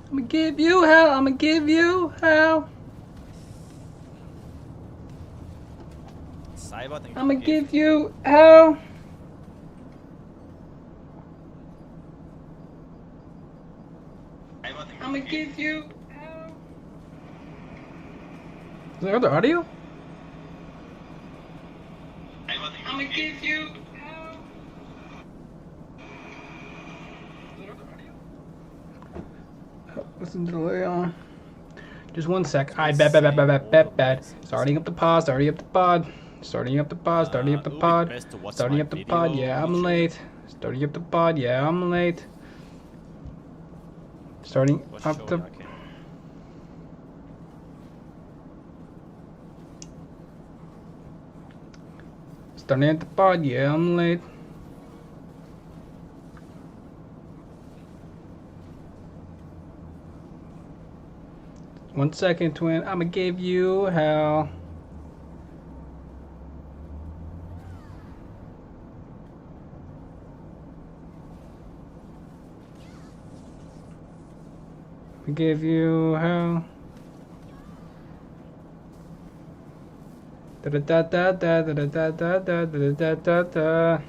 I'ma give you hell. I'ma give you hell. Cyber, thank you I'ma for the gift. give you hell. I'ma give you hell. Is there other audio? I'ma give you hell. Is there other audio? Listen to the delay on. Just one sec. I bad. Starting up the pod. Starting up the pod. Starting up the pod. Starting up the pod. Starting up the pod. Yeah, I'm late. Starting up the pod. Yeah, I'm late. Starting up the. Starting at the pod. Yeah, I'm late. One second, twin. I'ma give you hell. I'ma give you hell. Da da da da da da da da da da da da da.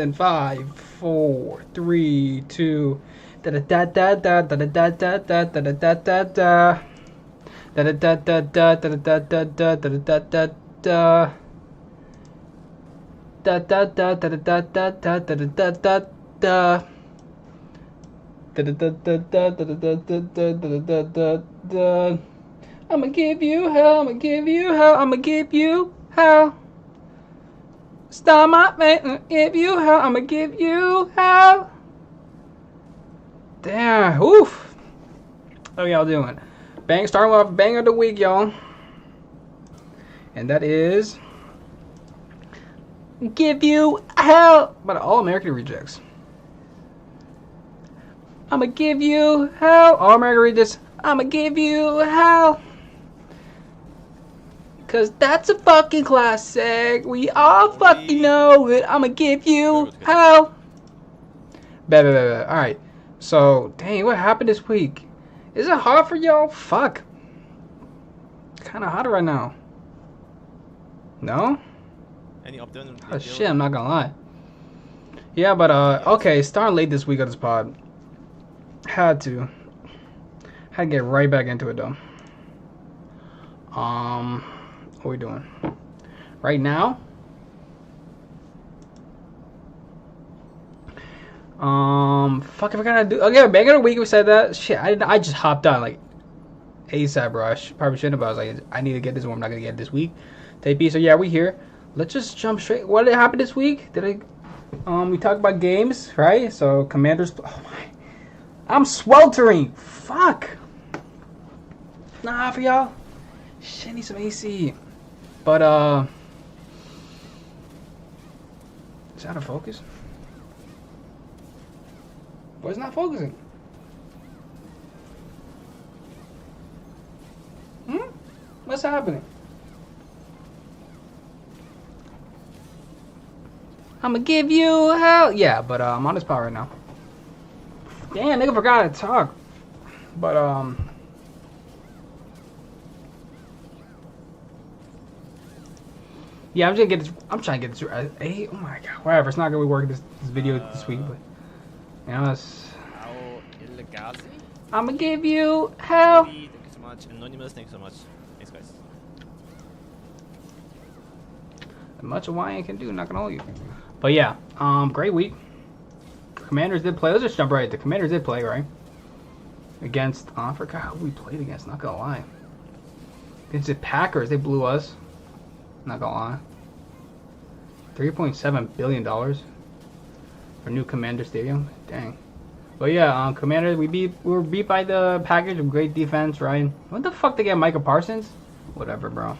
And 5, 4, 3, 2. Da da da da da da da da da da da da da da. Da da da da da da da da da da da da da. Da da da da da da da da da da da. Da da da da da da da da da da da da. I'ma give you hell. I'ma give you hell. I'ma give you hell. Stop my man. Give you hell. I'ma give you hell. Damn. Oof. How y'all doing? Starting off bang of the week, y'all. And that is give you hell. But all American rejects. I'ma give you hell. All American rejects. I'ma give you hell. Cause that's a fucking classic. We all fucking know it. I'ma give you hell. Bad. Alright. So, dang, what happened this week? Is it hot for y'all? Fuck. It's kinda hot right now. No? Any update? Oh shit, I'm not gonna lie. Yeah, but okay, starting late this week on this pod. Had to get right back into it though. What are we doing? Right now? Fuck, if I gotta do. Okay, back in a week we said that. Shit, I just hopped on like ASAP, bro. I probably shouldn't have. But I was like, I need to get this one. I'm not gonna get it this week. TP. So yeah, we here. Let's just jump straight. What did happen this week? We talked about games, right? So Commanders. Oh my, I'm sweltering. Fuck. Nah, for y'all. Shit, I need some AC. But it's out of focus. Why it's not focusing? What's happening? I'ma give you hell. Yeah, but I'm on this power right now. Damn, nigga forgot to talk. But yeah, I'm trying to get this. Oh my god, whatever. It's not gonna be working this video this week, but you know, I'ma give you hell. Thank you so much. Anonymous, thank you so much. Thanks, guys. Much Hawaiian can do, not gonna hold you. But yeah, great week. Commanders did play. Let's just jump right. The Commanders did play, right? Against, I forgot who we played against, not gonna lie. Against the Packers, they blew us. Not gonna lie. $3.7 billion for new Commander Stadium. Dang. But yeah, Commanders, we were beat by the Packers with great defense, right? What the fuck they get Micah Parsons? Whatever, bro.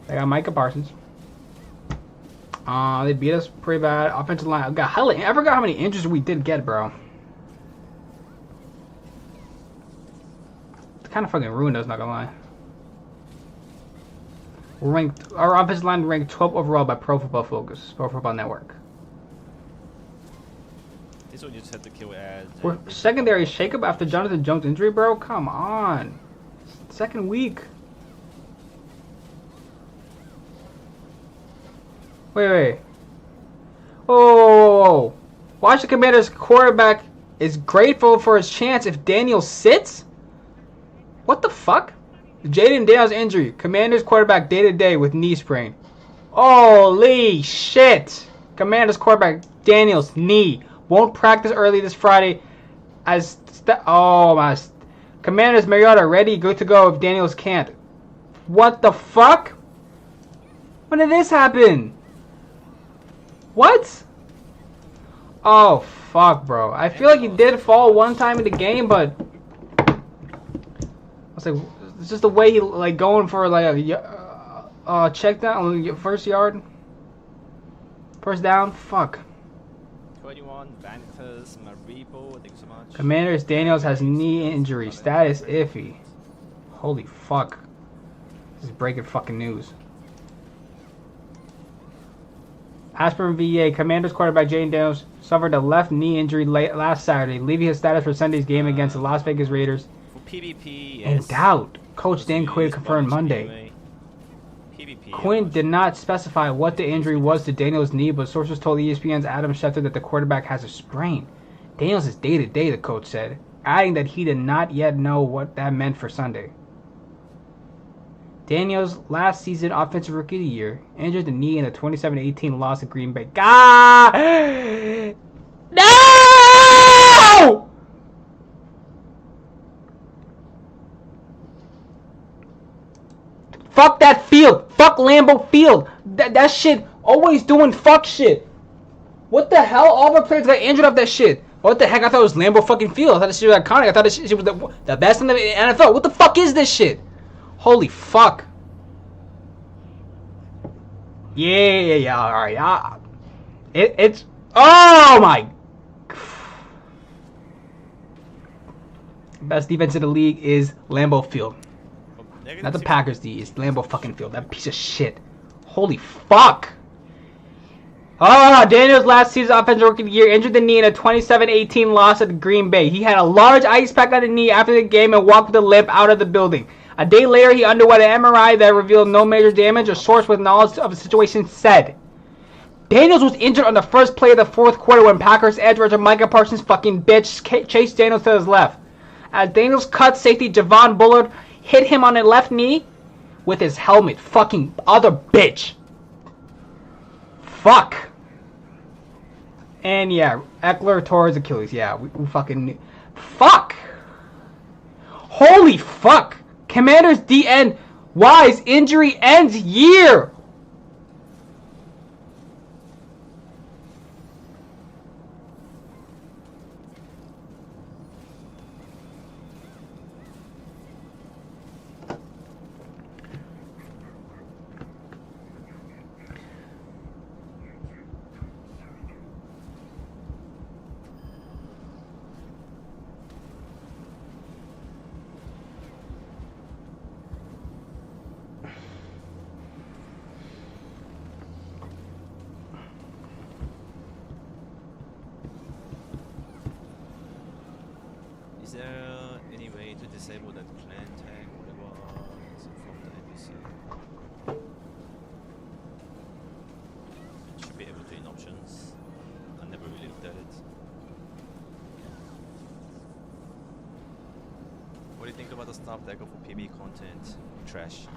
They got Micah Parsons. They beat us pretty bad. Offensive line. I forgot how many injuries we did get, bro. It's kind of fucking ruined us, not gonna lie. We're ranked. Our offensive line ranked 12th overall by Pro Football Focus, Pro Football Network. This one you just had to kill Ed. We're secondary shakeup after Jonathan Jones' injury, bro? Come on. Second week. Wait. Oh. Washington Commanders quarterback is grateful for his chance if Daniels sits? What the fuck? Jaden Daniels injury. Commanders quarterback day to day with knee sprain. Holy shit. Commanders quarterback Daniels knee. Won't practice early this Friday as oh my. Commanders Mariota ready, good to go if Daniels can't. What the fuck? When did this happen? What? Oh fuck, bro. I feel like he did fall one time in the game, but I was like, it's just the way he like going for like a check down on your first yard, first down. Fuck. 21, Vantas, Maribo, thank you so much. Commanders Daniels has knee injury. Status iffy. Holy fuck. This is breaking fucking news. Aspirin VA. Commanders quarterback Jaden Daniels suffered a left knee injury last Saturday, leaving his status for Sunday's game against the Las Vegas Raiders For PvP, in yes. doubt. Coach Dan Quinn confirmed Monday. PvP, Quinn did not specify what the injury was to Daniels' knee, but sources told ESPN's Adam Schefter that the quarterback has a sprain. Daniels is day-to-day, the coach said, adding that he did not yet know what that meant for Sunday. Daniels, last season Offensive Rookie of the Year, injured the knee in the 27-18 loss to Green Bay. God! No! Fuck that field. Fuck Lambeau Field. That shit always doing fuck shit. What the hell? All our players got injured off that shit. What the heck? I thought it was Lambeau fucking Field. I thought this shit was iconic. I thought this shit was the best in the NFL. What the fuck is this shit? Holy fuck. Yeah. Alright. It's... Oh my... Best defense in the league is Lambeau Field. Not the Packers D, it's Lambeau fucking Field. That piece of shit. Holy fuck. Daniels last season's offensive rookie of the year injured the knee in a 27-18 loss at Green Bay. He had a large ice pack on the knee after the game and walked with a limp out of the building. A day later, he underwent an MRI that revealed no major damage. A source with knowledge of the situation said. Daniels was injured on the first play of the fourth quarter when Packers edge rusher Micah Parsons fucking bitch chased Daniels to his left. As Daniels cut, safety Javon Bullard hit him on the left knee with his helmet. Fucking other bitch. Fuck. And yeah, Eckler tore his Achilles. Yeah, we fucking... Fuck. Holy fuck. Commanders DN Wise injury ends year. Is there any way to disable that clan tag, whatever, from the NPC? Should be able to in options. I never really looked at it. What do you think about the staff deco for PB content? Trash.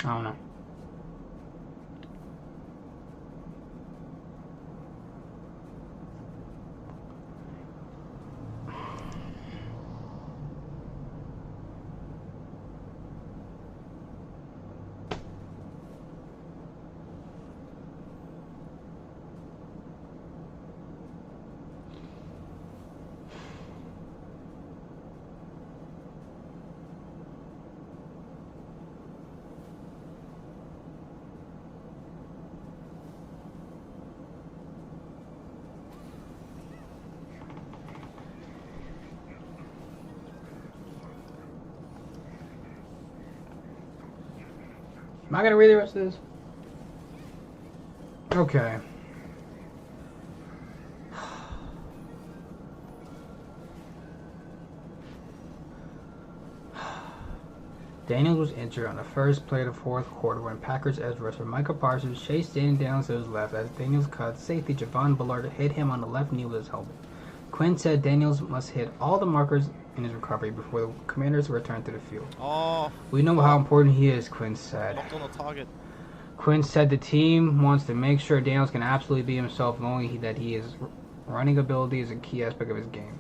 I don't know. Am I gonna read the rest of this? Okay. Daniels was injured on the first play of the fourth quarter when Packers edge rusher Micah Parsons chased Daniels to his left as Daniels cut safety Javon Bullard hit him on the left knee with his helmet. Quinn said Daniels must hit all the markers in his recovery before the Commanders return to the field. Oh, We know how important he is, Quinn said. locked on a target. Quinn said the team wants to make sure Daniels can absolutely be himself, knowing that his running ability is a key aspect of his game.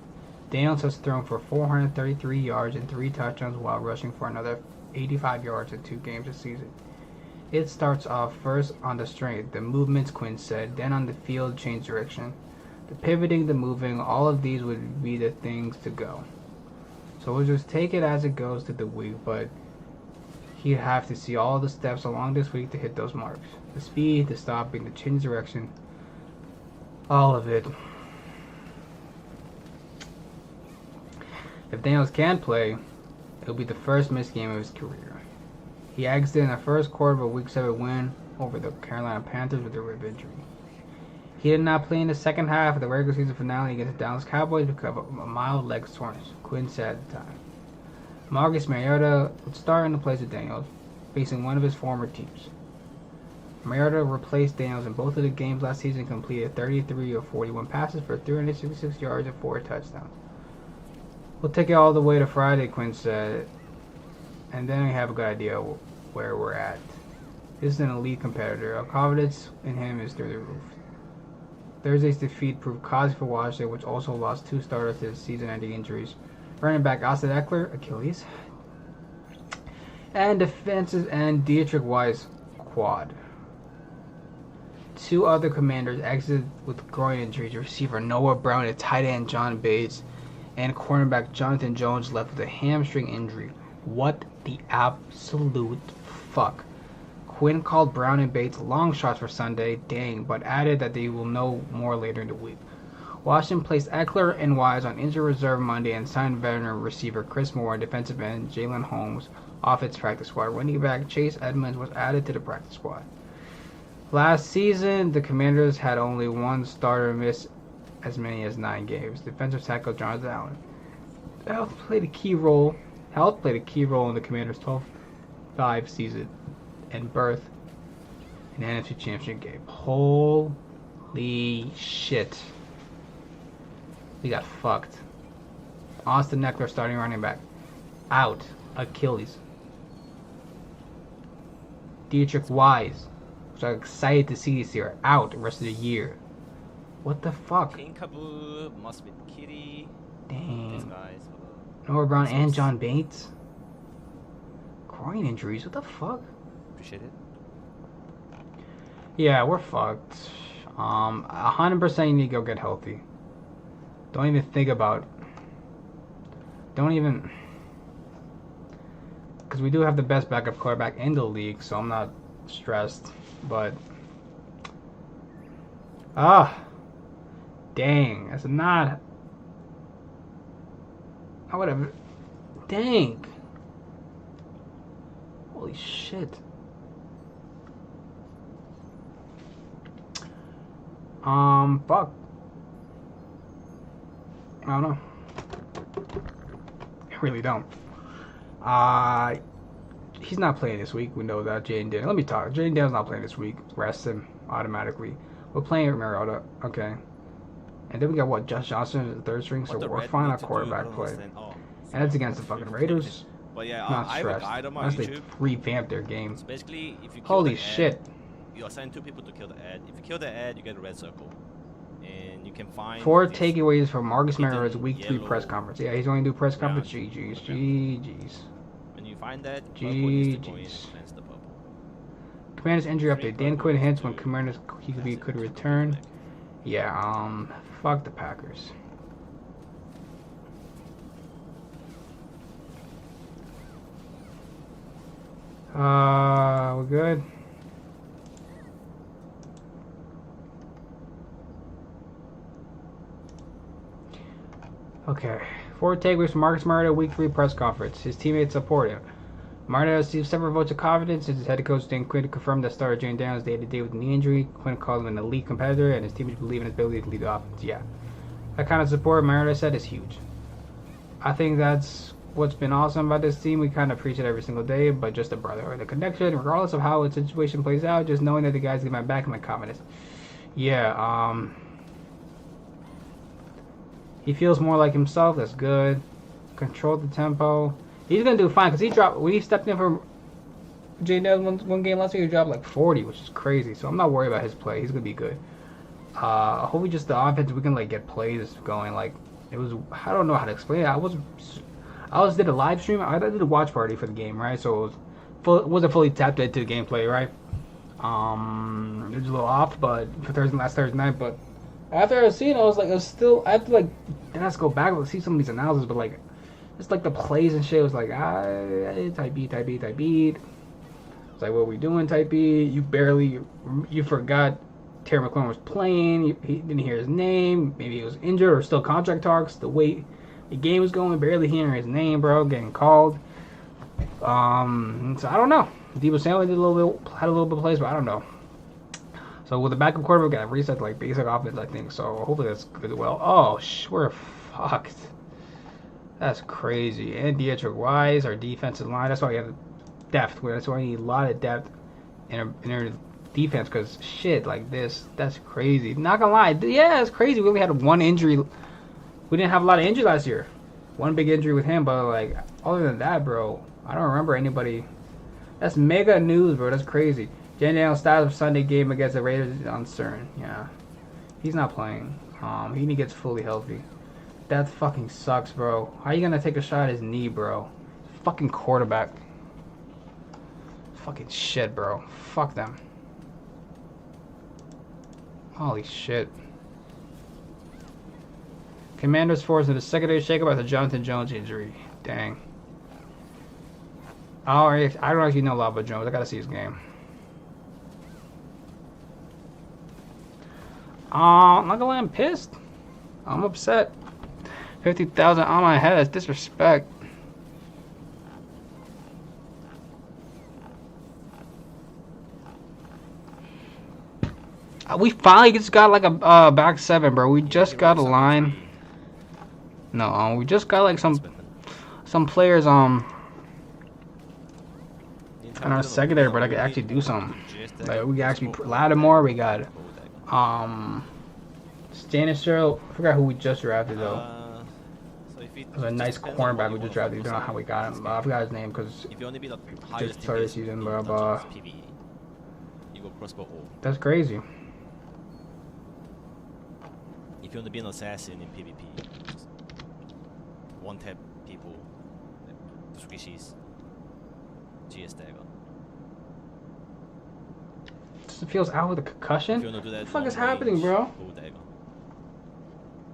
Daniels has thrown for 433 yards and 3 touchdowns while rushing for another 85 yards in 2 games this season. It starts off first on the strength, the movements, Quinn said, then on the field change direction. The pivoting, the moving, all of these would be the things to go. So we'll just take it as it goes to the week, but he'd have to see all the steps along this week to hit those marks. The speed, the stopping, the change direction, all of it. If Daniels can play, it'll be the first missed game of his career. He exited in the first quarter of a Week 7 win over the Carolina Panthers with a rib injury. He did not play in the second half of the regular season finale against the Dallas Cowboys because of a mild leg soreness, Quinn said at the time. Marcus Mariota would start in the place of Daniels, facing one of his former teams. Mariota replaced Daniels in both of the games last season and completed 33 of 41 passes for 366 yards and 4 touchdowns. We'll take it all the way to Friday, Quinn said, and then we have a good idea where we're at. This is an elite competitor. Our confidence in him is through the roof. Thursday's defeat proved cause for Washington, which also lost 2 starters to season-ending injuries. Running back Austin Eckler, Achilles, and defensive end Dietrich Wise, quad. 2 other Commanders exited with groin injuries. Receiver Noah Brown and tight end John Bates and cornerback Jonathan Jones left with a hamstring injury. What the absolute fuck? Quinn called Brown and Bates long shots for Sunday, dang, but added that they will know more later in the week. Washington placed Eckler and Wise on injured reserve Monday and signed veteran receiver Chris Moore and defensive end Jalen Holmes off its practice squad. Running back Chase Edmonds was added to the practice squad. Last season, the Commanders had only one starter miss as many as 9 games. Defensive tackle Jonathan Allen. Health played a key role in the Commanders' 12-5 season and berth in the NFC Championship game. Holy shit. We got fucked. Austin Eckler, starting running back, out. Achilles. Dietrich Wise, which I'm excited to see this year, out the rest of the year. What the fuck? King Kabu must be Kitty. These Dang. guys. Noah Brown and John Bates. Groin injuries. What the fuck? Appreciate it. Yeah, we're fucked. 100% you need to go get healthy. Don't even think about. Don't even. Because we do have the best backup quarterback in the league, so I'm not stressed. But. Dang. That's not. I would have. Dang. Holy shit. Fuck. I don't know. I really don't. He's not playing this week. We know that. Jaden Daniels. Let me talk. Jaden Daniels not playing this week. Rest him automatically. We're playing Mariota. Okay. And then we got what? Josh Johnson is the 3rd string, so we're fine on quarterback play. And it's against the fucking Raiders. But yeah, Not I have a stressed. guide on my Unless they YouTube. revamp their game. So basically, if you kill Holy the shit. ad, you assign 2 people to kill the ad. If you kill the ad, you get a red circle. And you can find 4 this takeaways from Marcus Mariota's hidden Week 3 press yellow conference. Yeah, he's going to do press round. conference. GG's. Okay. GG's. When you find that, purple needs to go in GG's. against the purple. Commanders injury update. Dan Quinn purple hints when to Commanders could return. Yeah, fuck the Packers. We're good. Okay. 4 takeaways from Marcus Mariota Week 3 press conference. His teammates support him. Martin received several votes of confidence since his head coach Dan Quinn confirmed that starter Jane Daniels day-to-day with a knee injury. Quinn called him an elite competitor, and his teammates believe in his ability to lead the offense. Yeah. That kind of support, Mariota said, is huge. I think that's what's been awesome about this team. We kind of preach it every single day, but just the brotherhood, the connection, regardless of how the situation plays out, just knowing that the guys get my back and my confidence. Yeah, he feels more like himself. That's good. Control the tempo. He's gonna do fine because he dropped when he stepped in for Jay Daniels one game last week. He dropped like 40, which is crazy. So I'm not worried about his play. He's gonna be good. Hopefully, just the offense we can like get plays going. Like it was, I don't know how to explain it. I did a live stream. I did a watch party for the game, right? So it wasn't fully tapped into the gameplay, right? It was a little off, but for last Thursday night. But after I was seeing it, I was like, I have to like, then I have to go back and see some of these analysis, but like. It's like the plays and shit. It was like, type B. It's like, what are we doing, type B? You forgot Terry McLaurin was playing. He didn't hear his name. Maybe he was injured or still contract talks. The way the game was going, barely hearing his name, bro, getting called. So I don't know. Debo Samuel had a little bit of plays, but I don't know. So with the backup quarterback, got reset to like basic offense, I think. So hopefully that's good. Well, oh, we're fucked. That's crazy. And Dietrich Wise, our defensive line. That's why we have depth. That's why we need a lot of depth in our defense. Because shit like this, that's crazy. Not gonna lie. Yeah, it's crazy. We only had one injury. We didn't have a lot of injury last year. One big injury with him. But like, other than that, bro, I don't remember anybody. That's mega news, bro. That's crazy. Jay Daniels' status of Sunday game against the Raiders is uncertain. Yeah. He's not playing. He gets fully healthy. That fucking sucks, bro. How are you gonna take a shot at his knee, bro? Fucking quarterback. Fucking shit, bro. Fuck them. Holy shit. Commanders forced into the secondary shakeup after Jonathan Jones injury. Dang. I don't actually know a lot about Jones. I gotta see his game. I'm not gonna lie, I'm pissed. I'm upset. 50,000 on my head. That's disrespect. We finally just got like a back seven, bro. We just got a line. No, we just got like some players in our secondary, but I could actually do something. Like we actually Lattimore. We got Stanisher. I forgot who we just drafted though. It was a nice cornerback we just drafted. I don't know how we got him. I forgot his name because just started the season. But that's crazy. If you want to be an assassin in PvP, one tap people, species, GS dagger. Just feels out with a concussion. What the fuck is happening, bro?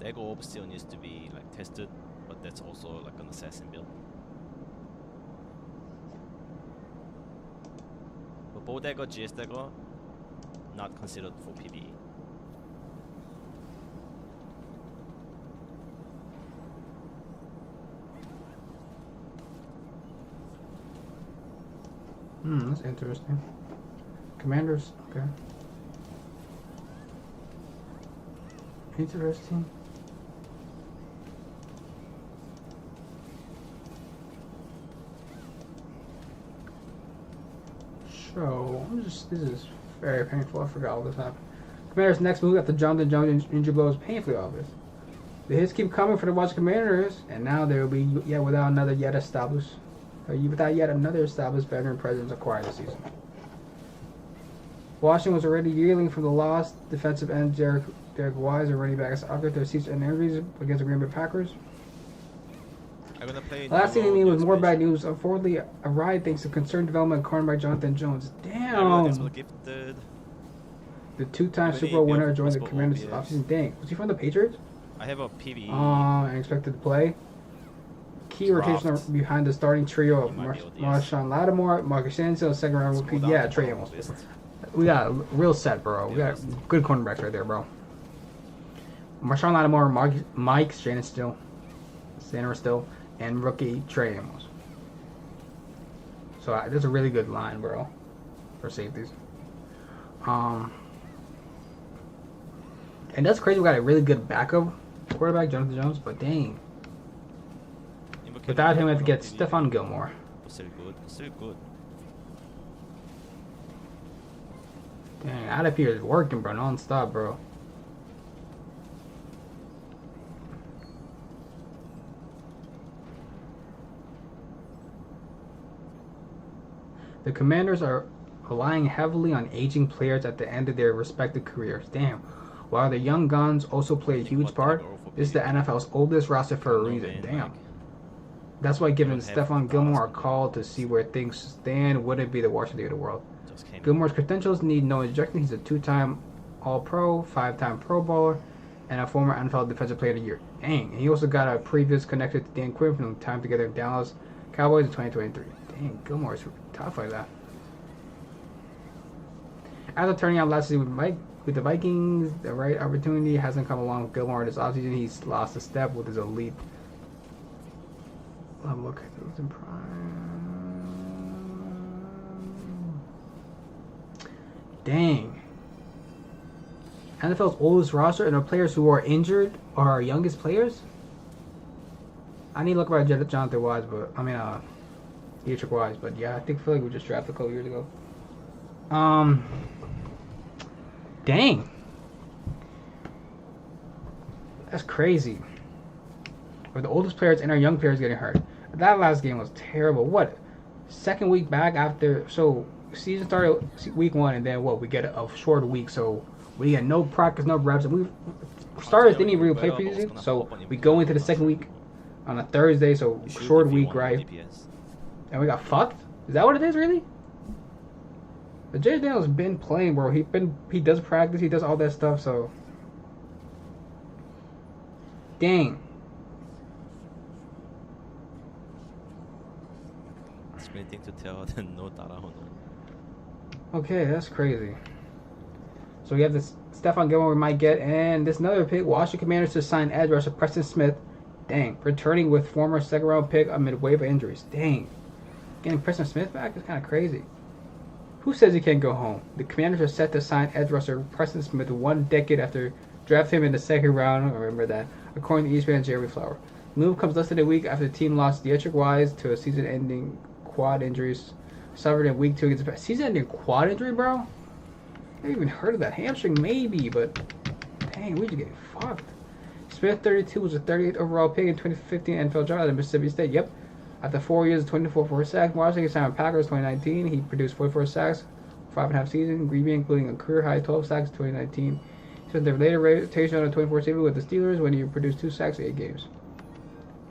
Dagger orb still needs to be like tested. But that's also like an assassin build. But bow dagger, GS dagger, not considered for PvE. That's interesting. Commanders, okay. Interesting. So, this is very painful. I forgot all this happened. Commander's next move after Jonathan Jones injury blow is painfully obvious. The hits keep coming for the Washington Commanders, and now they will be without yet another established veteran presence acquired this season. Washington was already reeling from the loss. Defensive end Derek Wise and running backs after their season injuries against the Green Bay Packers. Last thing they need was more bad news. Unfortunately, a ride thanks to concerned development of cornerback Jonathan Jones. Damn! The two-time Super Bowl winner joined the Commanders offseason. Dang, was he from the Patriots? I have a PvE. And expected to play. Key rotation behind the starting trio of Marshawn Lattimore, Marcus Sanchez, second round rookie. Yeah, Trey Amos. We got a real set, bro. We got good cornerbacks right there, bro. Marshawn Lattimore, Mike Shannon still, and rookie Trey Amos. So that's a really good line, bro, for safeties. And that's crazy. We got a really good backup quarterback, Jonathan Jones, but dang. Without him, we have to get Stephon Gilmore. Still good. Still good. Dang, out of here is working, bro, non-stop, bro. The Commanders are relying heavily on aging players at the end of their respective careers. Damn. While the young guns also play a huge part, this is the NFL's oldest roster for a reason. Damn. That's why giving Stephon Gilmore a call to see where things stand wouldn't be the worst idea in the world. Gilmore's credentials need no injection. He's a 2-time All-Pro, 5-time Pro Bowler, and a former NFL Defensive Player of the Year. Dang. And he also got a previous connected to Dan Quinn from time together in Dallas Cowboys in 2023. Dang, Gilmore's tough like that. After turning out last season with the Vikings, the right opportunity hasn't come along with Gilmore this offseason. He's lost a step with his elite. Look, he's in prime. Dang. NFL's oldest roster and the players who are injured are our youngest players? I need to look about Jonathan Wise, but Dietrich Wise, but yeah, I feel like we just drafted a couple years ago. Dang. That's crazy. We're the oldest players and our young players getting hurt. That last game was terrible. What? Second week back after, so season started week 1, and then what? We get a short week, so we get no practice, no reps, and we starters didn't even really play preseason, so we go into the second week on a Thursday, so short week, right? And we got fucked? Is that what it is, really? But Jay Daniels been playing, bro. He does practice, he does all that stuff, so dang. It's many things to tell than no 따라오는. Okay, that's crazy. So we have this Stephon Gilmore we might get, and this another pick. Washington Commanders to sign edge rusher Preston Smith. Dang, returning with former second-round pick amid wave of injuries. Dang, getting Preston Smith back is kind of crazy. Who says he can't go home? The Commanders are set to sign edge rusher Preston Smith 1 decade after drafting him in the second round. I remember that, according to ESPN's Jeremy Flower. The move comes less than a week after the team lost Dietrich Wise to a season-ending quad injuries suffered in week 2 against the season-ending quad injury, bro. I haven't even heard of that. Hamstring, maybe, but dang, we just getting fucked. Smith, 32, was a 38th overall pick in 2015 NFL draft at Mississippi State. Yep. After 4 years, 24 sacks. Washington signed Packers 2019. He produced 44 sacks, 5.5 seasons, including a career-high 12 sacks in 2019. He spent the later rotation on a 24 season with the Steelers when he produced 2 sacks in 8 games.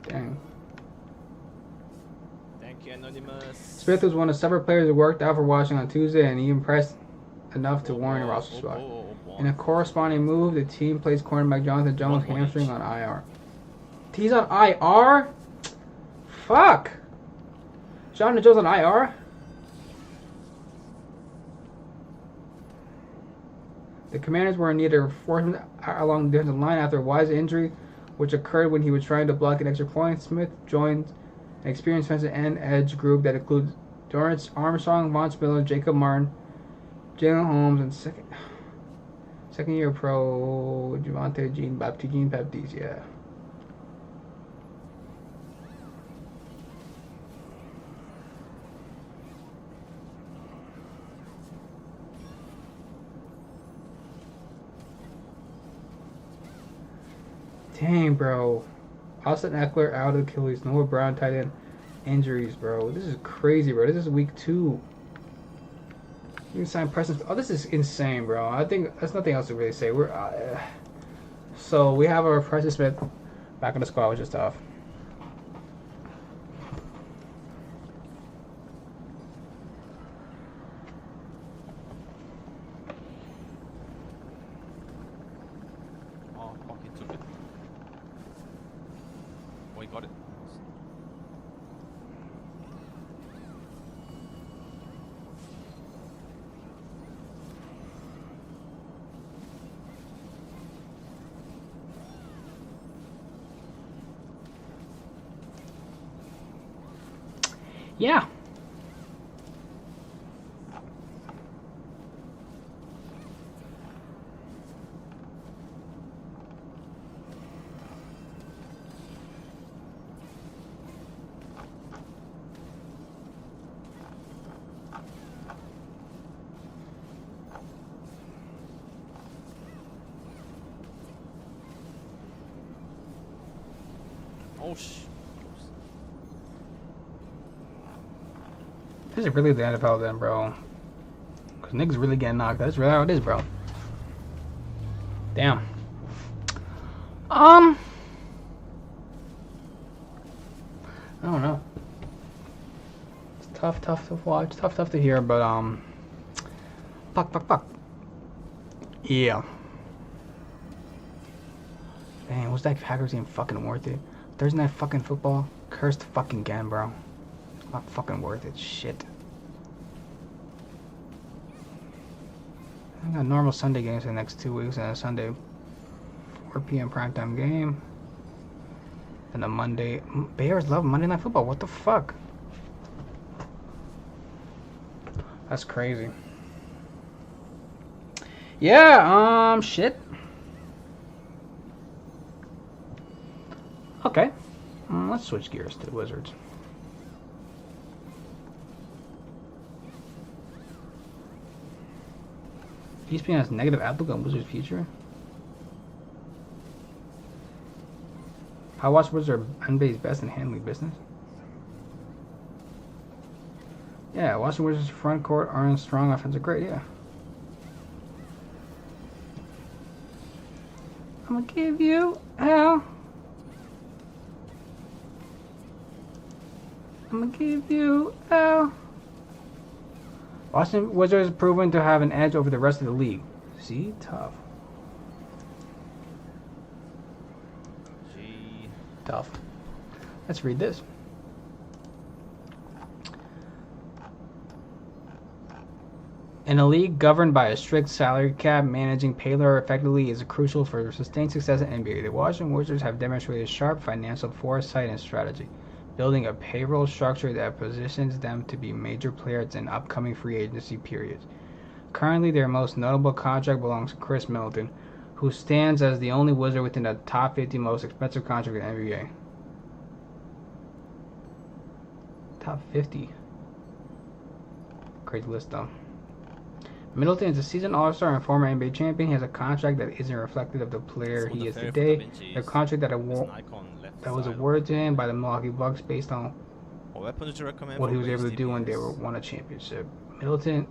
Dang. Thank you, Anonymous. Smith was one of several players who worked out for Washington on Tuesday, and he impressed enough to warrant a roster spot. In a corresponding move, the team placed cornerback Jonathan Jones hamstring on IR. He's on IR? Fuck! Jonathan Jones on IR? The Commanders were in need of reinforcement along the defensive line after Wise's injury, which occurred when he was trying to block an extra point. Smith joined an experienced defensive end edge group that includes Dorrance Armstrong, Von Miller, Jacob Martin, Jalen Holmes, and second year pro Javante Jean Baptiste, yeah. Dang, bro. Austin Eckler out of Achilles. Noah Brown tight end injuries, bro. This is crazy, bro. This is week 2. You can sign Preston. Oh, this is insane, bro. I think there's nothing else to really say. So we have our Preston Smith back in the squad, which is tough. Oh, fuck, he took it. Oh, he got it. Yeah. Oh sh. This is really the NFL then, bro. Cause niggas really getting knocked. That's really how it is, bro. Damn. I don't know. It's tough to watch. Tough to hear, but fuck. Yeah. Man, was that Packers game fucking worth it? Thursday night fucking football? Cursed fucking again, bro. It's not fucking worth it. Shit. I got normal Sunday games for the next 2 weeks, and a Sunday 4 p.m. primetime game. And a Monday. Bears love Monday Night Football. What the fuck? That's crazy. Yeah, shit. Okay. Let's switch gears to the Wizards. ESPN has negative outlook on Wizards' future. How watch Wizards are NBA's best in handling business. Yeah, Washington Wizards' front court aren't strong offensive grade, yeah. I'm gonna give you hell. I'm gonna give you hell. Washington Wizards proven to have an edge over the rest of the league. See? Tough. Gee. Tough. Let's read this. In a league governed by a strict salary cap, managing payroll effectively is crucial for sustained success in NBA. The Washington Wizards have demonstrated sharp financial foresight and strategy, building a payroll structure that positions them to be major players in upcoming free agency periods. Currently, their most notable contract belongs to Chris Middleton, who stands as the only Wizard within the top 50 most expensive contract in the NBA. Top 50. Crazy list, though. Middleton is a seasoned All-Star and former NBA champion. He has a contract that isn't reflective of the player he is today. A contract that was awarded to him by the Milwaukee Bucks based on what he was able to do when they won a championship. Middleton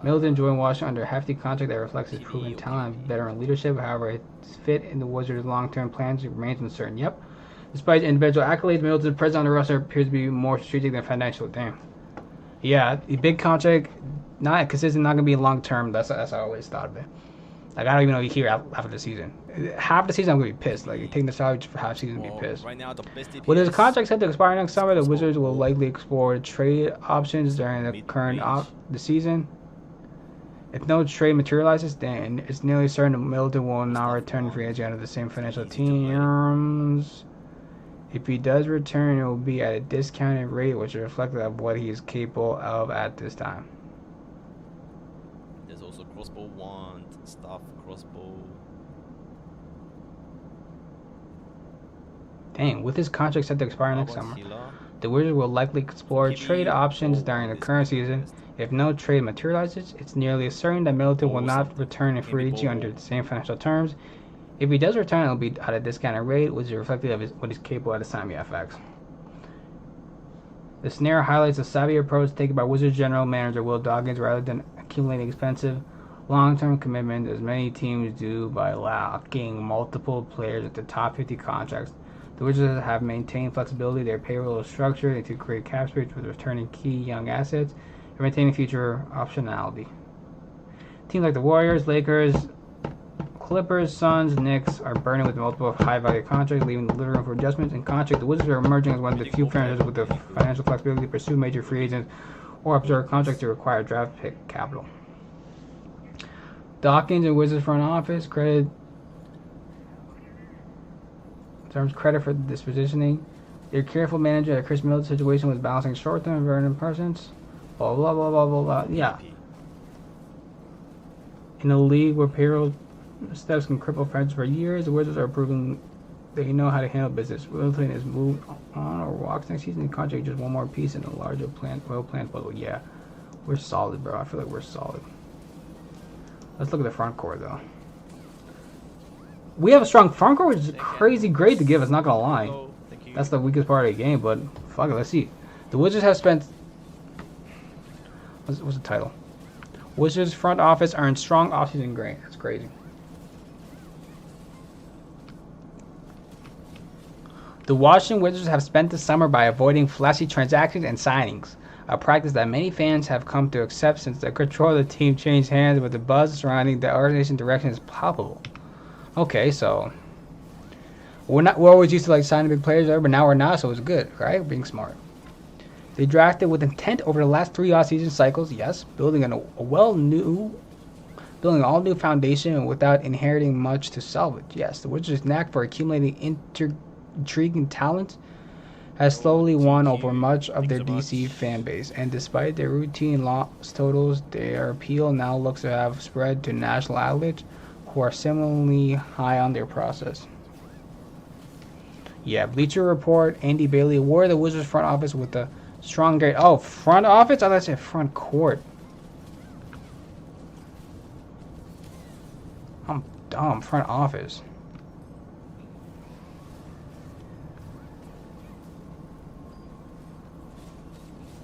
joined Washington under a hefty contract that reflects his proven talent and veteran leadership. However, his fit in the Wizards' long-term plans remains uncertain. Yep. Despite individual accolades, Middleton's presence on the roster appears to be more strategic than financial. Damn. Yeah, a big contract, not consistent, not going to be long-term. That's how I always thought of it. Like, I don't even know you hear after the season. Half the season, I'm going to be pissed. Like, taking the salary for half the season, be pissed. Right now, the best DPS. With his contract set to expire next summer, the Wizards will likely explore trade options during the current the season. If no trade materializes, then it's nearly certain that Middleton will not return free agent under the same financial terms. If he does return, it will be at a discounted rate, which is reflective of what he is capable of at this time. There's also crossbow wand, staff crossbow. Dang, with his contract set to expire next summer, the Wizards will likely explore trade options during the current season. If no trade materializes, it's nearly certain that Middleton will not return in free agency under the same financial terms. If he does return, it will be at a discounted rate, which is reflective of what he's capable at the time. Yeah, facts. The scenario highlights a savvy approach taken by Wizards general manager Will Dawkins rather than accumulating expensive, long-term commitments as many teams do by locking multiple players at the top 50 contracts. The Wizards have maintained flexibility. Their payroll is structured to create cap space with returning key young assets and maintaining future optionality. Teams like the Warriors, Lakers, Clippers, Suns, Knicks are burning with multiple high-value contracts, leaving little room for adjustments in contract. The Wizards are emerging as one of the few franchises with the financial flexibility to pursue major free agents or observe contracts to require draft pick capital. Dawkins and Wizards front office credit for this positioning. Their careful manager at Chris Middleton's situation was balancing short-term and veteran presence. Blah blah blah blah blah blah. Yeah. In a league where payroll steps can cripple franchises for years, the Wizards are proving they know how to handle business. Middleton is moved on or walks next season. Contract just one more piece in a larger well-planned puzzle. Yeah, we're solid, bro. I feel like we're solid. Let's look at the front court though. We have a strong front court, which is crazy great to give us, not gonna lie. Hello, thank you. That's the weakest part of the game, but fuck it, let's see. The Wizards have spent... What's the title? Wizards front office earned strong offseason grade. That's crazy. The Washington Wizards have spent the summer by avoiding flashy transactions and signings, a practice that many fans have come to accept since the control of the team changed hands, but the buzz surrounding the organization direction is palpable. Okay, so we're always used to like signing big players, but now we're not, so it's good, right? Being smart. They drafted with intent over the last 3 off-season cycles, yes, building an all new foundation without inheriting much to salvage. Yes, the Wizards' knack for accumulating intriguing talent has slowly won over much of their DC fan base, and despite their routine loss totals, their appeal now looks to have spread to national athletes who are similarly high on their process. Yeah, Bleacher Report, Andy Bailey awarded the Wizards front office with a strong grade. Oh, front office? I thought I said front court. I'm dumb. Front office.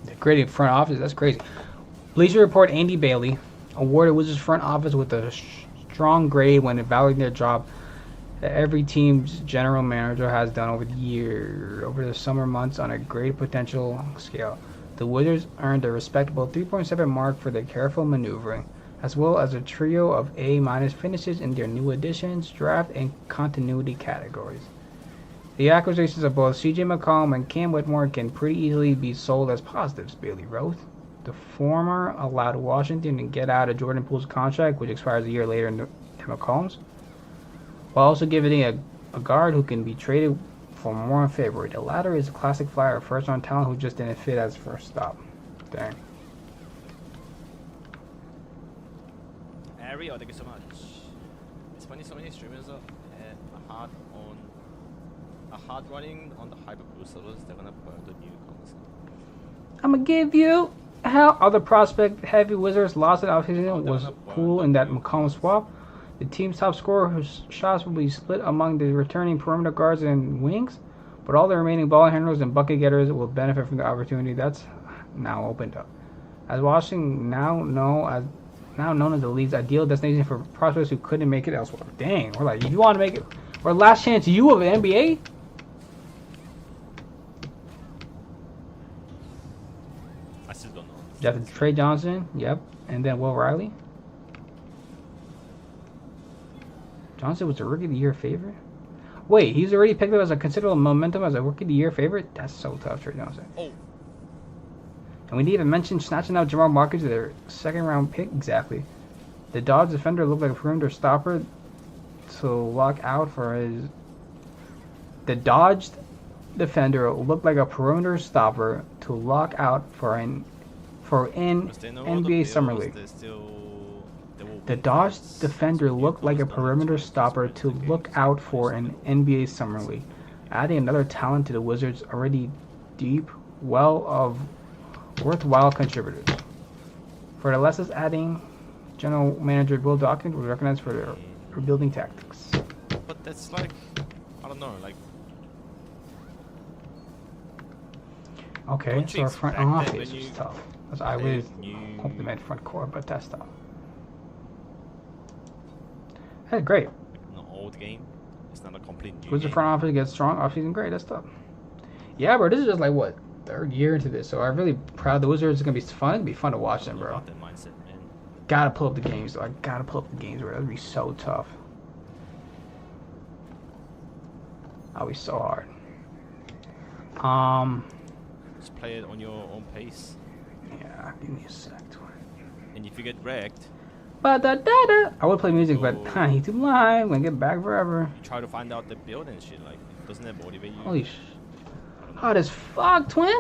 The grading front office? That's crazy. Bleacher Report, Andy Bailey awarded Wizards front office with a strong grade when evaluating their job that every team's general manager has done over the summer months on a great potential scale. The Wizards earned a respectable 3.7 mark for their careful maneuvering, as well as a trio of A- finishes in their new additions, draft, and continuity categories. The acquisitions of both CJ McCollum and Cam Whitmore can pretty easily be sold as positives, Bailey wrote. The former allowed Washington to get out of Jordan Poole's contract, which expires a year later than McCollum's, while also giving a guard who can be traded for more in February. The latter is a classic flyer, a first-round talent who just didn't fit as first stop. Dang. Ari, thank you so much. It's funny, so many streamers are hard running on the hyper boost servers. They're gonna burn the newcomers. I'm gonna give you how other prospect heavy Wizards lost it offseason was cool in that McCollum swap. The team's top scorer, whose shots will be split among the returning perimeter guards and wings, but all the remaining ball handlers and bucket getters will benefit from the opportunity that's now opened up. As Washington now known as the league's ideal destination for prospects who couldn't make it elsewhere. Dang, we're like, if you want to make it, we're last chance you of the NBA. I still don't know. You have Trey Johnson, yep, and then Will Riley. Johnson was a Rookie of the Year favorite? Wait, he's already picked up as a considerable momentum as a Rookie of the Year favorite? That's so tough, Trey Johnson. Oh. And we didn't even mention snatching out Jamal Marcus, their second-round pick. Exactly. The Dodge defender looked like a perimeter stopper to lock out for his... The Dodged defender looked like a perimeter stopper to lock out for NBA Summer League. The Dodge defender looked like a perimeter stopper to look out for an NBA Summer League, adding another talent to the Wizards' already deep well of worthwhile contributors. For the lessons adding, General Manager Bill Dawkins was recognized for their rebuilding tactics. But that's like, I don't know, like... Okay, so our front office is tough. As I would compliment front court, but that's tough. Hey, great. An old game. It's not a complete new Wizards game. front office gets strong offseason grade. That's tough. Yeah, bro. This is just like what 3rd year into this, so I'm really proud. The Wizards are gonna be fun. It'll be fun to watch them, bro. That mindset, man. Gotta pull up the games, though. I gotta pull up the games, bro. That'd be so tough. That'll be so hard. Just play it on your own pace. Yeah. Give me a sec. And if you get wrecked, I would play music, but he's too blind. I'm gonna get back forever. you try to find out the build and shit. Like, doesn't that motivate you? Holy sh! Hot as fuck, twin.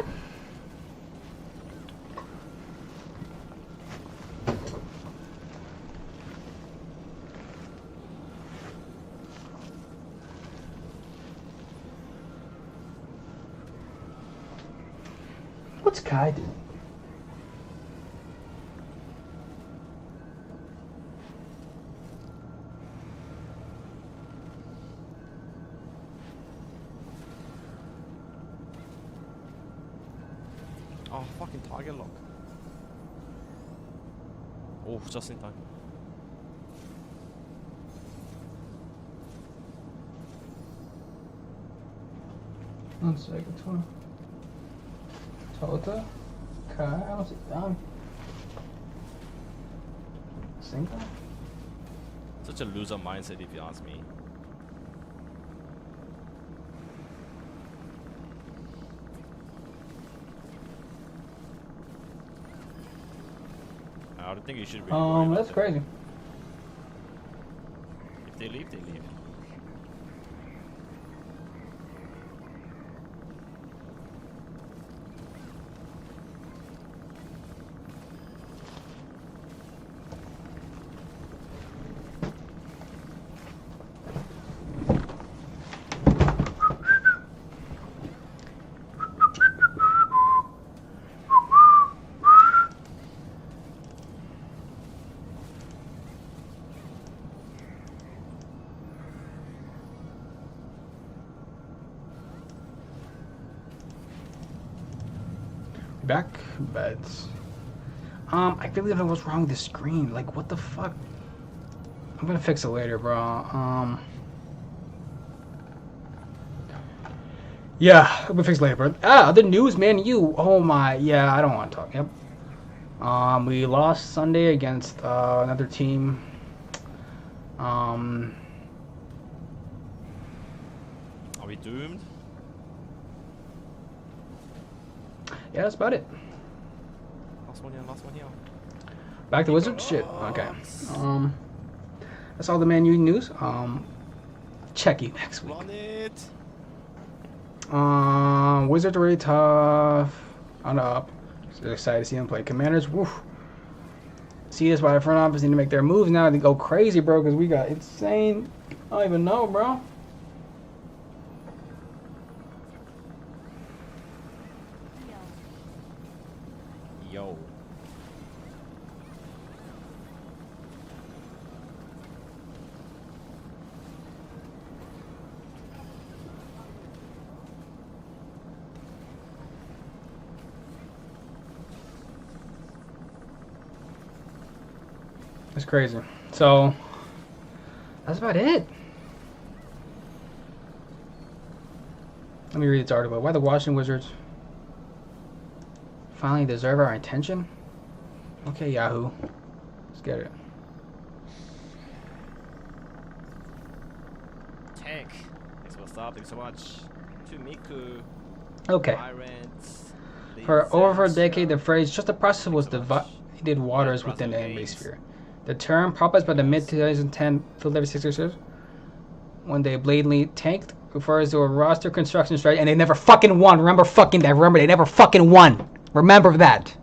What's Kai doing? Oh, fucking target lock. Oh, just in time. One second, Tota? Kai? I don't see Don. Cinco? Such a loser mindset, if you ask me. I don't think you should really worry about That's that. crazy. If they leave, they leave. Back beds. I really don't know what's wrong with the screen. Like, what the fuck? I'm gonna fix it later, bro. Yeah, I'm gonna fix it later, bro. Other news, man. Oh my, yeah, I don't want to talk. Yep. We lost Sunday against another team. Are we doomed? Yeah, that's about it. Last one here, last one here. Back to Wizards? Shit. Okay. That's all the Man U news. Check you next week. Run it! Wizards are really tough. On up. So excited to see them play Commanders. Woof. See this by the front office need to make their moves now. They go crazy, bro, because we got insane. I don't even know, bro. Yo. That's crazy. So, that's about it. Let me read this article. Why the Washington Wizards finally deserve our attention? Okay, Yahoo. Let's get it. Tank. Thanks for stopping. Thanks so much. To Miku. Okay. Tyrants. For over a decade, the phrase "just a process" was divided waters within the NBA sphere. The term, popularized by the mid-2010 Philadelphia Sixers, when they blatantly tanked, refers to a roster construction strategy, and they never fucking won. Remember fucking that. Remember, they never fucking won. Remember that.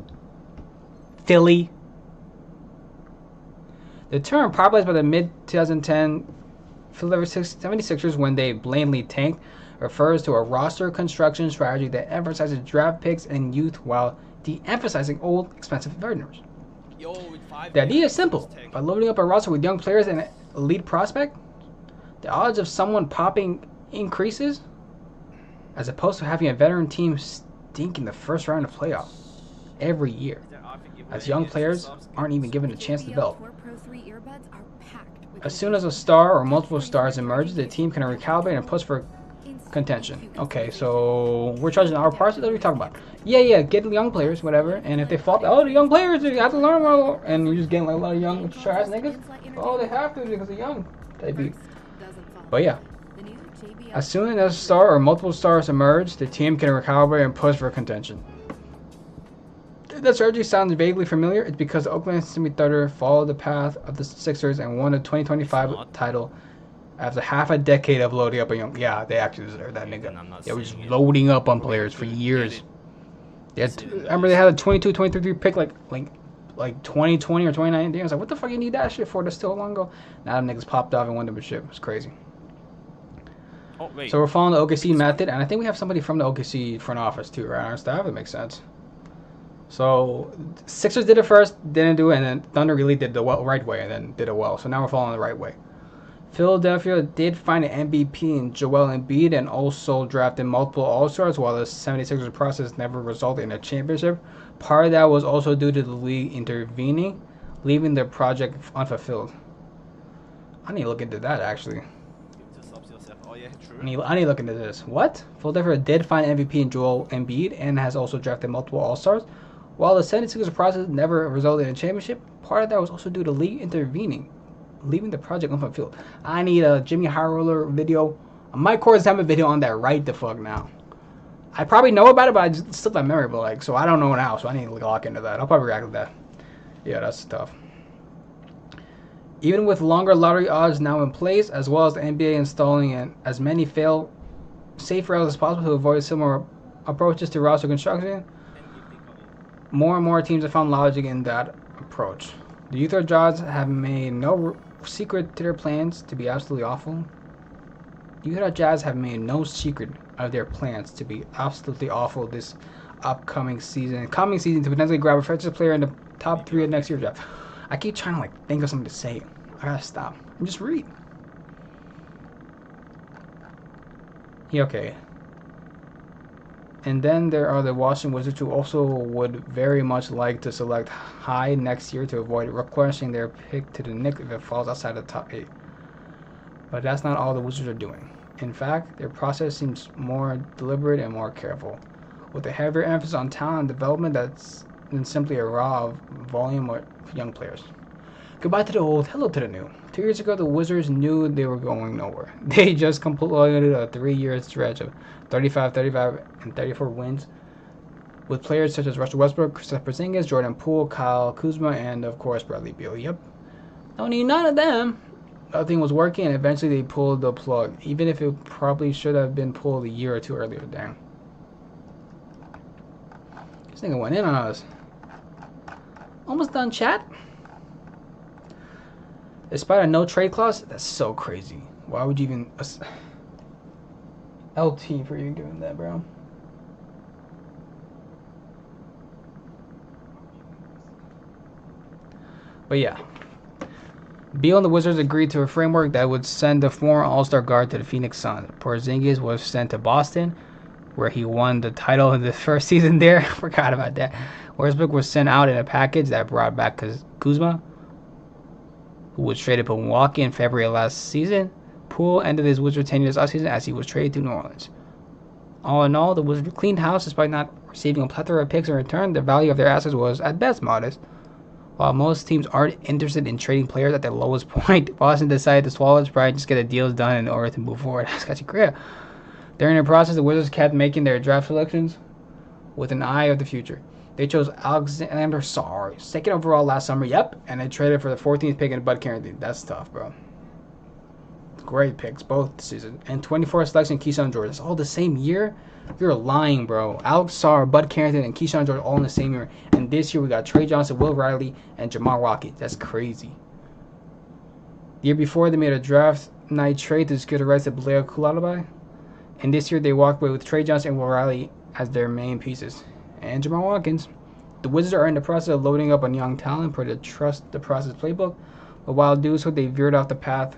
Philly. The term, popularized by the mid-2010 Philadelphia 76ers, when they blatantly tanked, refers to a roster construction strategy that emphasizes draft picks and youth while de-emphasizing old, expensive veterans. The idea is simple. By loading up a roster with young players and an elite prospect, the odds of someone popping increases, as opposed to having a veteran team stink in the first round of playoffs every year, as young players aren't even given a chance to develop. As soon as a star or multiple stars emerge, the team can recalibrate and push for contention. Okay, so we're charging our parts. What are we talking about? Yeah, get young players, whatever. And if they fall, the young players, you have to learn more. And you're just getting like a lot of young trash niggas. Oh, they have to because they're young. But yeah, as soon as a star or multiple stars emerge, the team can recalibrate and push for contention. If that strategy sounds vaguely familiar, it's because the Oakland City Thunder followed the path of the Sixers and won the 2025 title after half a decade of loading up on young. Yeah, they actually deserve that, nigga. They were just loading up on players for years. Remember they had a 22, 23 pick like 2020 or 2019. I was like, what the fuck you need that shit for? That's still long ago. Now them niggas popped off and won them shit. It was crazy. Oh, wait. So we're following the OKC method, and I think we have somebody from the OKC front office too, right? On our staff. That makes sense. So Sixers did it first, didn't do it, and then Thunder really did the right way, and then did it well. So now we're following the right way. Philadelphia did find an MVP in Joel Embiid and also drafted multiple All-Stars, while the 76ers process never resulted in a championship. Part of that was also due to the league intervening, leaving the project unfulfilled. I need to look into that, actually. Oh yeah, true. I need to look into this. What? Philadelphia did find MVP in Joel Embiid and has also drafted multiple All-Stars. While the 76ers process never resulted in a championship, part of that was also due to league intervening, leaving the project unfulfilled. I need a Jimmy High Roller video. A Mike Corozama video on that right the fuck now. I probably know about it, but I just slipped my memory, but like, so I don't know now, so I need to lock into that. I'll probably react to that. Yeah, that's tough. Even with longer lottery odds now in place, as well as the NBA installing as many safe routes as possible to avoid similar approaches to roster construction, more and more teams have found logic in that approach. The Utah Jazz have made no secret to their plans to be absolutely awful. The Utah Jazz have made no secret of their plans to be absolutely awful this coming season to potentially grab a franchise player in the top 3 of next year's draft. I keep trying to like think of something to say. I gotta stop and just read. Yeah, okay. And then there are the Washington Wizards, who also would very much like to select high next year to avoid replenishing their pick to the Knicks if it falls outside the top 8. But that's not all the Wizards are doing. In fact, their process seems more deliberate and more careful, with a heavier emphasis on talent and development than simply a raw volume of young players. Goodbye to the old, hello to the new. 2 years ago, the Wizards knew they were going nowhere. They just completed a 3-year stretch of 35, 35, and 34 wins, with players such as Russell Westbrook, Kristaps Porzingis, Jordan Poole, Kyle Kuzma, and of course Bradley Beal. Yep, don't need none of them. Nothing was working, and eventually they pulled the plug, even if it probably should have been pulled a year or two earlier. Damn. This nigga went in on us. Almost done, chat. Despite a no trade clause, that's so crazy. Why would you even LT for you doing that, bro? But yeah, Beal and the Wizards agreed to a framework that would send the former All-Star guard to the Phoenix Suns. Porzingis was sent to Boston, where he won the title in the first season there. Forgot about that. Westbrook was sent out in a package that brought back Kuzma, who was traded to Milwaukee in February of last season. Poole ended his Wizards tenure this offseason as he was traded to New Orleans. All in all, the Wizards cleaned house despite not receiving a plethora of picks in return. The value of their assets was at best modest. While most teams aren't interested in trading players at their lowest point, Boston decided to swallow its pride and just get the deals done in order to move forward. That's got you great. During the process, the Wizards kept making their draft selections with an eye of the future. They chose Alexander Sarr, 2nd overall last summer. Yep, and they traded for the 14th pick in Bud Carrington. That's tough, bro. Great picks, both season. And 24th selection, Keyshawn George. It's all the same year? You're lying, bro. Alex Sarr, Bud Carrington, and Keyshawn George all in the same year. And this year we got Trey Johnson, Will Riley, and Jamal Watkins. That's crazy. The year before, they made a draft night trade to secure the rights to Blair Kulalabai. And this year they walked away with Trey Johnson and Will Riley as their main pieces. And Jamal Watkins. The Wizards are in the process of loading up on young talent per the Trust the Process playbook. But while doing so, they veered off the path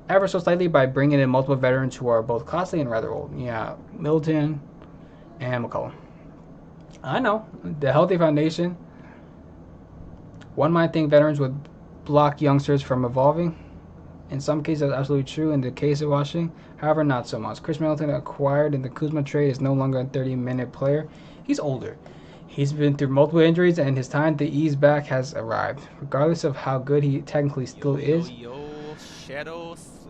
ever so slightly by bringing in multiple veterans who are both costly and rather old. Yeah, Middleton and McCollum. I know. The healthy foundation. One might think veterans would block youngsters from evolving. In some cases, that's absolutely true. In the case of Washington, however, not so much. Chris Middleton, acquired in the Kuzma trade, is no longer a 30-minute player. He's older. He's been through multiple injuries, and his time to ease back has arrived. Regardless of how good he technically still is,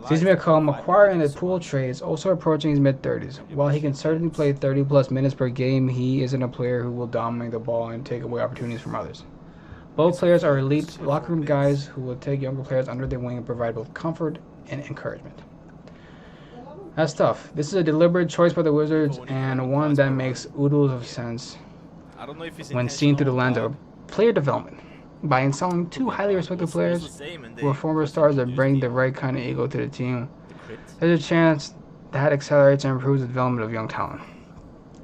CJ McCollum, acquired in the Poole trade, is also approaching his mid-30s. While he can certainly play 30-plus minutes per game, he isn't a player who will dominate the ball and take away opportunities from others. Both players are elite locker room guys who will take younger players under their wing and provide both comfort and encouragement. That's tough. This is a deliberate choice by the Wizards, and one that makes oodles of sense when seen through the lens of player development. By installing 2 highly respected players who are former stars that bring the right kind of ego to the team, there's a chance that accelerates and improves the development of young talent.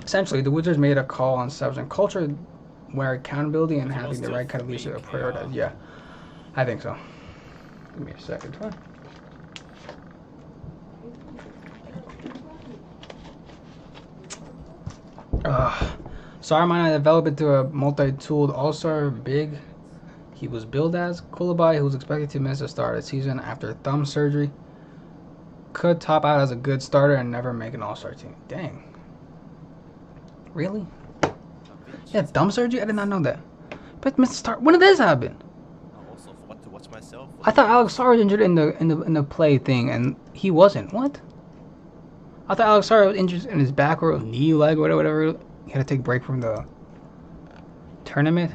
Essentially, the Wizards made a call on establishing culture where accountability and having the right kind of leadership are prioritized. Yeah, I think so. Give me a second. Huh? Sar might not develop into a multi-tooled all-star big he was billed as. Koulibaly, who was expected to miss the start of the season after thumb surgery, could top out as a good starter and never make an all-star team. Dang. Really? Yeah, thumb surgery? I did not know that. But missed the start. When did this happen? I also forgot to watch myself. I thought Alex Sar was injured in the play thing, and he wasn't. What? I thought Alex Sar was injured in his back or knee, leg, or whatever. He had to take a break from the tournament.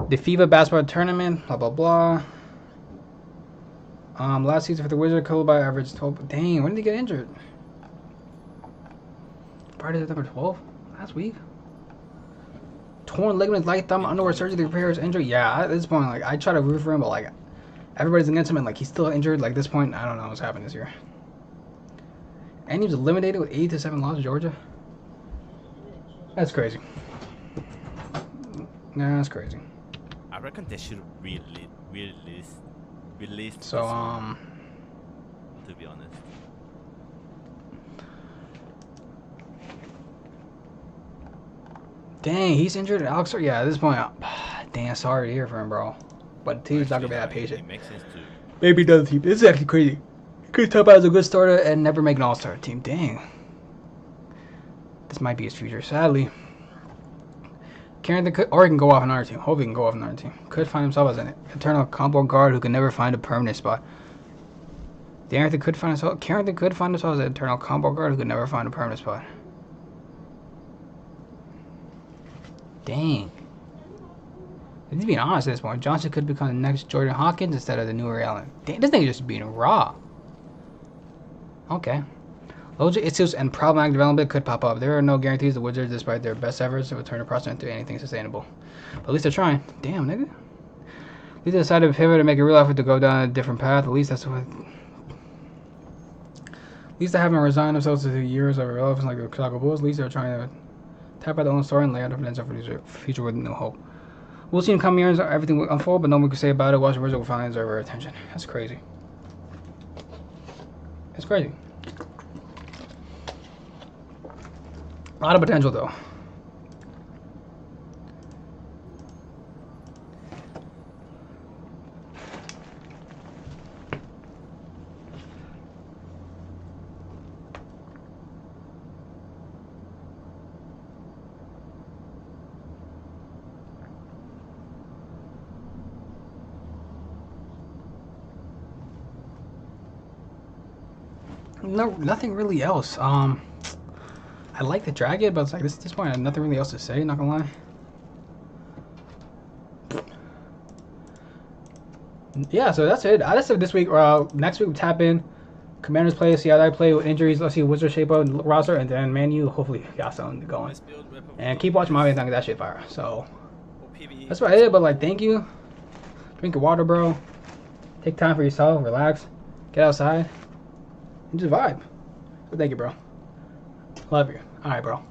The FIBA basketball tournament, blah, blah, blah. Last season for the Wizards, Koulibaly averaged 12. Dang, when did he get injured? Friday, September 12th? Last week? Torn ligament, light thumb, underwear surgery to repair his injury. Yeah, at this point, like, I try to root for him, but, like, everybody's against him, and, like, he's still injured. Like, at this point, I don't know what's happening this year. And he was eliminated with 8-7 loss to Georgia. That's crazy. Nah, that's crazy. I reckon they should release So, to be honest. dang, he's injured. Alex, yeah, at this point, dang, sorry to hear for him, bro. But the team's not gonna be that patient. It makes sense too. Maybe another team. This is actually crazy. Could top out as a good starter and never make an all-star team. Dang. This might be his future, sadly. Carrington could, or he can go off another team. Hope he can go off another team. Could find himself as an eternal combo guard who can never find a permanent spot. Carrington could find himself as an eternal combo guard who could never find a permanent spot. Dang. He's being honest at this point. Johnson could become the next Jordan Hawkins instead of the new Ray Allen. Dang, this thing is just being raw. Okay. Logic issues and problematic development could pop up. There are no guarantees the Wizards, despite their best efforts, will turn the process into anything sustainable. But at least they're trying. Damn, nigga. At least they decided to pivot and make a real effort to go down a different path. At least that's what... At least they haven't resigned themselves to the years of irrelevance like the Chicago Bulls. At least they're trying to tap out their own story and lay out the potential for the future with new hope. We'll see in coming years everything will unfold, but no one can say about it. Washington Wizards will finally deserve our attention. That's crazy. That's crazy. A lot of potential, though. No, nothing really else. I like the dragon, but it's like this point I have nothing really else to say, not gonna lie. Yeah, so that's it. That's it this week. Next week we tap in. Commanders play, see how they play with injuries. Let's see Wizards shape up roster, and then Man U hopefully got something going. And keep watching MafiaThon, get that shit fire. So that's about it. But like, thank you. Drink your water, bro. Take time for yourself. Relax. Get outside. And just vibe. But thank you, bro. Love you. All right, bro.